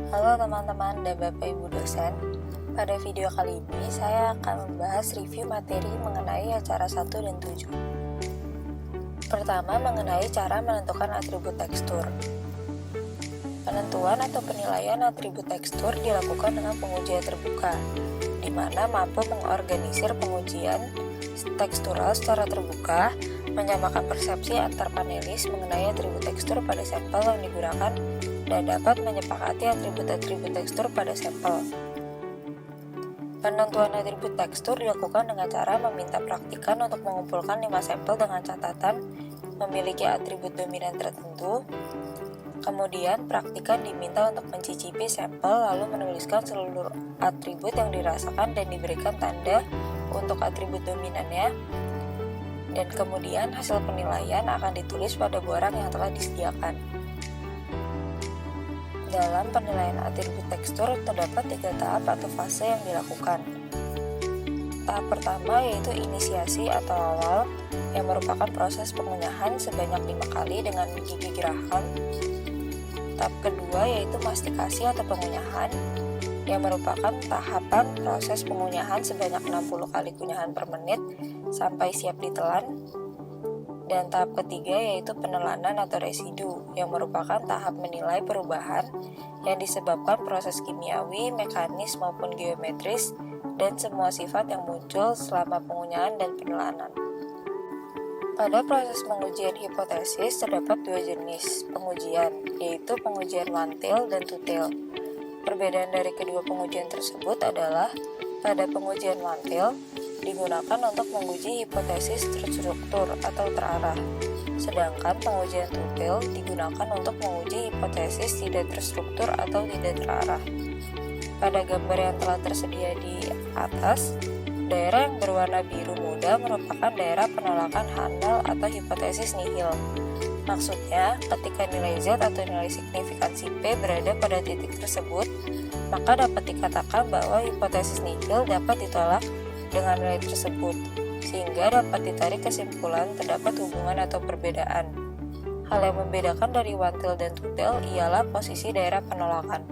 Halo teman-teman dan Bapak Ibu dosen. Pada video kali ini saya akan membahas review materi mengenai acara 1 dan 7. Pertama, mengenai cara menentukan atribut tekstur. Penentuan atau penilaian atribut tekstur dilakukan dengan pengujian terbuka, di mana mampu mengorganisir pengujian tekstural secara terbuka, menyamakan persepsi antar panelis mengenai atribut tekstur pada sampel yang digunakan, dan dapat menyepakati atribut-atribut tekstur pada sampel. Penentuan atribut tekstur dilakukan dengan cara meminta praktikan untuk mengumpulkan 5 sampel dengan catatan memiliki atribut dominan tertentu. Kemudian, praktikan diminta untuk mencicipi sampel lalu menuliskan seluruh atribut yang dirasakan dan diberikan tanda untuk atribut dominannya. Dan kemudian hasil penilaian akan ditulis pada borang yang telah disediakan. Dalam penilaian atribut tekstur terdapat 3 tahap atau fase yang dilakukan. Tahap pertama yaitu inisiasi atau awal, yang merupakan proses pengunyahan sebanyak 5 kali dengan gigi geraham. Tahap kedua yaitu mastikasi atau pengunyahan, yang merupakan tahapan proses pengunyahan sebanyak 60 kali kunyahan per menit sampai siap ditelan. Dan tahap ketiga yaitu penelanan atau residu, yang merupakan tahap menilai perubahan yang disebabkan proses kimiawi, mekanis maupun geometris, dan semua sifat yang muncul selama pengunyahan dan penelanan. Pada proses pengujian hipotesis terdapat 2 jenis pengujian, yaitu pengujian one-tail dan two-tail. Perbedaan dari kedua pengujian tersebut adalah pada pengujian one-tail digunakan untuk menguji hipotesis terstruktur atau terarah, sedangkan pengujian two-tail digunakan untuk menguji hipotesis tidak terstruktur atau tidak terarah. Pada gambar yang telah tersedia di atas, daerah yang berwarna biru muda merupakan daerah penolakan null atau hipotesis nihil. Maksudnya, ketika nilai Z atau nilai signifikansi P berada pada titik tersebut, maka dapat dikatakan bahwa hipotesis nihil dapat ditolak dengan nilai tersebut, sehingga dapat ditarik kesimpulan terdapat hubungan atau perbedaan. Hal yang membedakan dari one-tail dan two-tail ialah posisi daerah penolakan.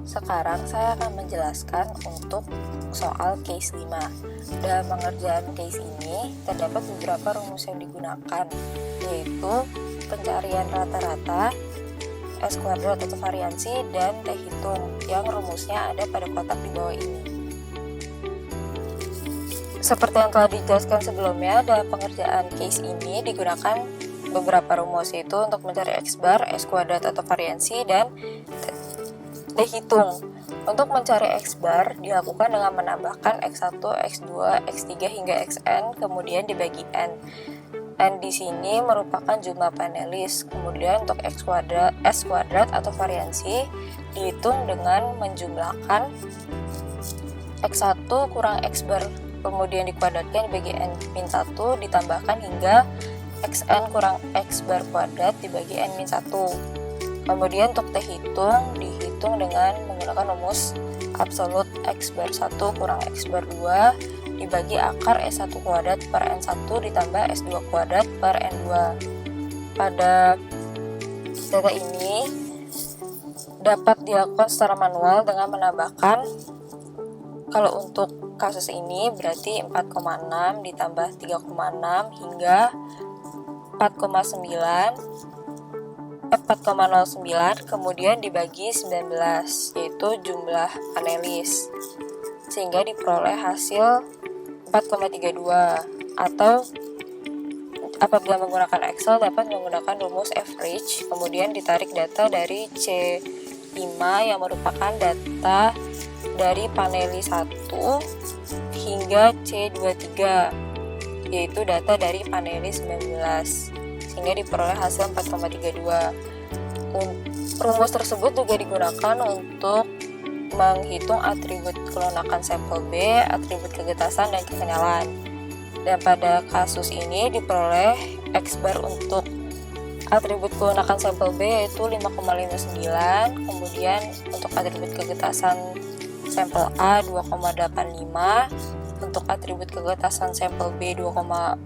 Sekarang saya akan menjelaskan untuk soal case 5. Dalam pengerjaan case ini, terdapat beberapa rumus yang digunakan, yaitu pencarian rata-rata, S kuadrat atau variansi, dan T hitung, yang rumusnya ada pada kotak di bawah ini. Seperti yang telah dijelaskan sebelumnya, dalam pengerjaan case ini digunakan beberapa rumus, yaitu untuk mencari X bar, S kuadrat atau variansi, dan T hitung. Untuk mencari X bar dilakukan dengan menambahkan X1, X2, X3 hingga Xn, kemudian dibagi N. N di sini merupakan jumlah panelis. Kemudian untuk S kuadrat atau variansi dihitung dengan menjumlahkan X1 kurang X bar, kemudian dikuadratkan dibagi N-1 ditambahkan hingga Xn kurang X bar kuadrat dibagi N-1. Kemudian untuk T hitung dihitung dengan menggunakan rumus absolut X bar 1 kurang X bar 2 dibagi akar S1 kuadrat per N1 ditambah S2 kuadrat per N2. Pada data ini dapat dilakukan secara manual dengan menambahkan, kalau untuk kasus ini berarti 4,6 ditambah 3,6 hingga 4,09 kemudian dibagi 19, yaitu jumlah panelis, sehingga diperoleh hasil 4,32. Atau apabila menggunakan Excel dapat menggunakan rumus average, kemudian ditarik data dari C5 yang merupakan data dari panelis 1 hingga C23, yaitu data dari panelis 19, sehingga diperoleh hasil 4,32. Rumus tersebut juga digunakan untuk menghitung atribut kelunakan sampel B, atribut kegetasan, dan kekenyalan. Dan pada kasus ini diperoleh X bar untuk atribut kelunakan sampel B yaitu 5,59, kemudian untuk atribut kegetasan sampel A 2,85, untuk atribut kegetasan sampel B 2,09,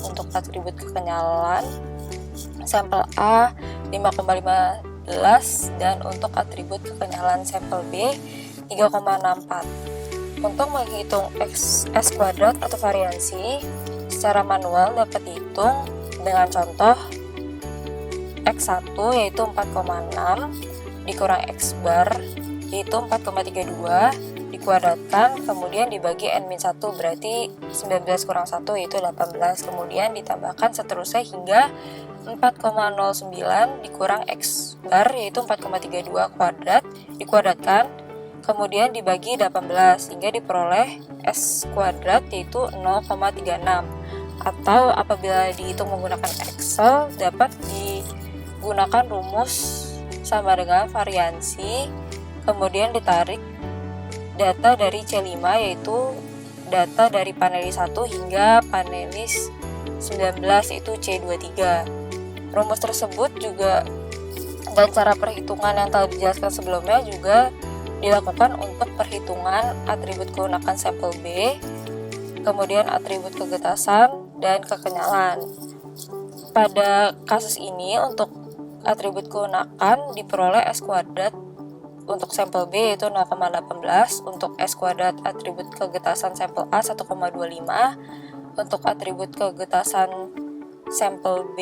untuk atribut kekenyalan sampel A 5,59 dan untuk atribut kekenyalan sampel B 3,64. Untuk menghitung S kuadrat atau variansi secara manual dapat dihitung dengan contoh X1 yaitu 4,6 dikurang X bar yaitu 4,32 dikuadratkan, kemudian dibagi N-1 berarti 19 kurang 1 yaitu 18, kemudian ditambahkan seterusnya hingga 4,09 dikurang X bar yaitu 4,32 kuadrat dikuadratkan, kemudian dibagi 18 hingga diperoleh S kuadrat yaitu 0,36, atau apabila dihitung menggunakan Excel dapat digunakan rumus sama dengan variansi, kemudian ditarik data dari C5 yaitu data dari panelis 1 hingga panelis 19 yaitu C23. Rumus tersebut juga dan cara perhitungan yang telah dijelaskan sebelumnya juga dilakukan untuk perhitungan atribut kelunakan sampel B, kemudian atribut kegetasan dan kekenyalan. Pada kasus ini untuk atribut kelunakan diperoleh S kuadrat untuk sampel B yaitu 0,18, untuk S kuadrat atribut kegetasan sampel A 1,25, untuk atribut kegetasan sampel B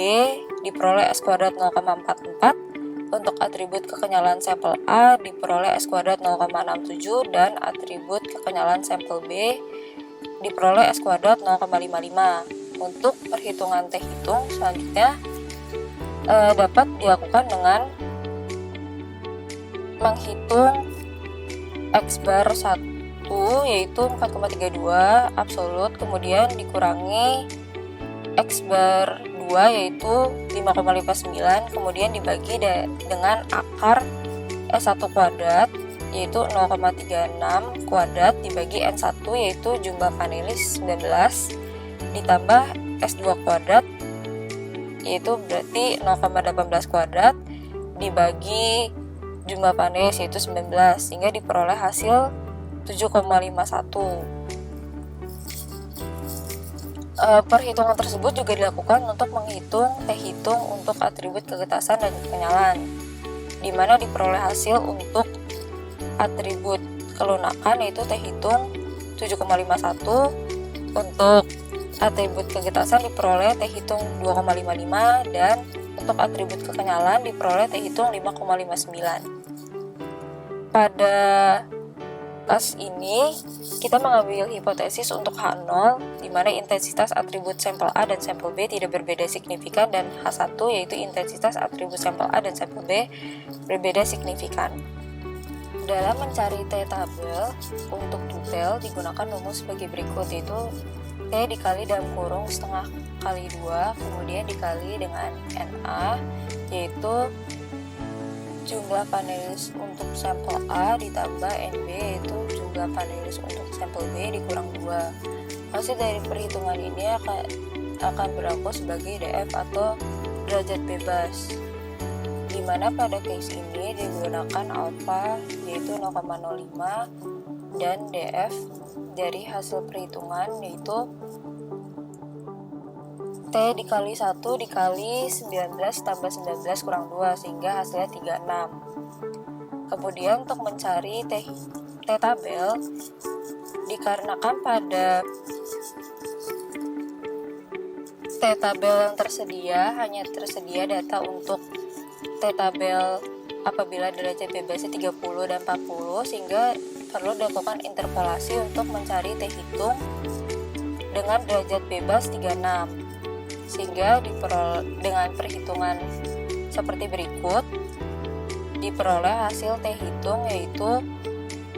diperoleh S kuadrat 0,44, untuk atribut kekenyalan sampel A diperoleh S kuadrat 0,67, dan atribut kekenyalan sampel B diperoleh S kuadrat 0,55. Untuk perhitungan T hitung selanjutnya dapat dilakukan dengan menghitung X bar 1 yaitu 4,32 absolut, kemudian dikurangi X bar 2 yaitu 5,59, kemudian dibagi dengan akar S1 kuadrat yaitu 0,36 kuadrat dibagi N1 yaitu jumlah panelis 19 ditambah S2 kuadrat yaitu berarti 0,18 kuadrat dibagi jumlah panelis yaitu 19 sehingga diperoleh hasil 7,51. Perhitungan tersebut juga dilakukan untuk menghitung T hitung untuk atribut kegetasan dan kekenyalan, di mana diperoleh hasil untuk atribut kelunakan yaitu T hitung 7,51, untuk atribut kegetasan diperoleh T hitung 2,55, dan untuk atribut kekenyalan diperoleh T hitung 5,59. Pada kasus ini kita mengambil hipotesis untuk H0 di mana intensitas atribut sampel A dan sampel B tidak berbeda signifikan, dan H1 yaitu intensitas atribut sampel A dan sampel B berbeda signifikan. Dalam mencari T tabel untuk detail digunakan rumus sebagai berikut, yaitu T dikali dalam kurung setengah kali 2 kemudian dikali dengan NA yaitu jumlah panelis untuk sampel A ditambah NB yaitu jumlah panelis untuk sampel B dikurang 2. Hasil dari perhitungan ini akan berlaku sebagai DF atau derajat bebas, di mana pada case ini digunakan alfa yaitu 0,05 dan DF dari hasil perhitungan yaitu T dikali 1 dikali 19 tambah 19 kurang 2 sehingga hasilnya 36. Kemudian untuk mencari T tabel dikarenakan pada T tabel yang tersedia hanya tersedia data untuk T tabel apabila derajat bebasnya 30 dan 40 sehingga perlu dilakukan interpolasi untuk mencari T hitung dengan derajat bebas 36. Sehingga dengan perhitungan seperti berikut diperoleh hasil T hitung yaitu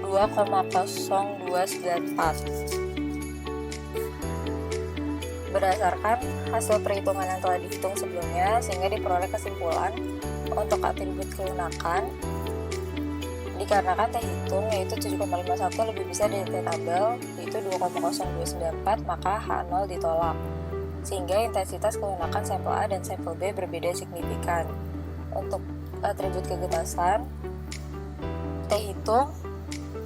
2,0294. Berdasarkan hasil perhitungan yang telah dihitung sebelumnya sehingga diperoleh kesimpulan untuk atribut kelunakan dikarenakan T hitung yaitu 7,51 lebih besar dari T tabel yaitu 2,0294, maka H0 ditolak sehingga intensitas kelunakan sampel A dan sampel B berbeda signifikan. Untuk atribut kegetasan T hitung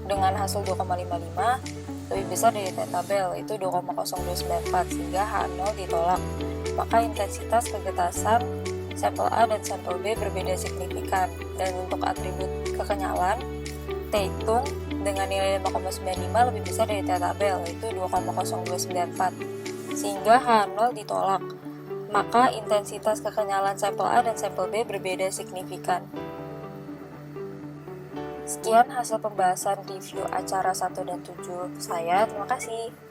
dengan hasil 2,55 lebih besar dari T tabel yaitu 2,0294 sehingga H0 ditolak, maka intensitas kegetasan sampel A dan sampel B berbeda signifikan. Dan untuk atribut kekenyalan, T hitung dengan nilai 5,95 lebih besar dari T tabel, yaitu 2,0294, sehingga H0 ditolak. Maka intensitas kekenyalan sampel A dan sampel B berbeda signifikan. Sekian hasil pembahasan review acara 1 dan 7 saya. Terima kasih.